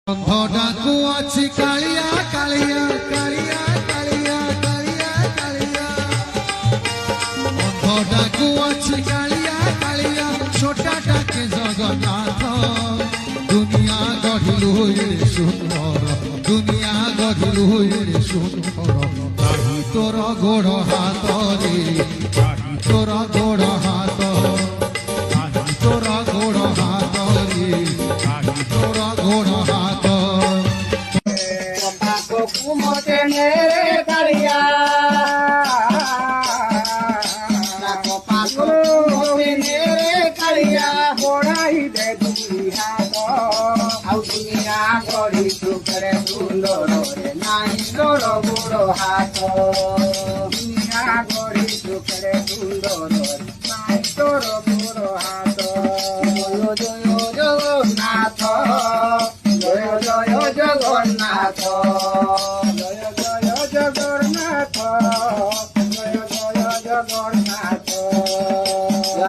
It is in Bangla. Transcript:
ডাকু আছে কালিয়া কালিয়া কালিয়া কালিয়া কালিয়া কালিয়া ডাকু আছে কালিয়া কালিয়া ছোটা ডাকে জগন্নাথ দুনিয়া গঢ়িলু সুন্দর দুনিয়া গঢ়িলু সুন্দর কাহি তোর গোড় হাতরে কাহি তোর গোড় হাত কাহি তোর গোড় হাতরে কাহি তোর গোড় হাত দুনিয়া গড়ি সুখরে সুন্দর নাই তোর বুড়ো হাত দুনিয়া গড়ি সুখরে সুন্দর নাই তোর বুড়ো হাত জয় জগন্নাথ জয় জয় জগন্নাথ জয় জয় জগন্নাথ জয় জয় জগন্নাথ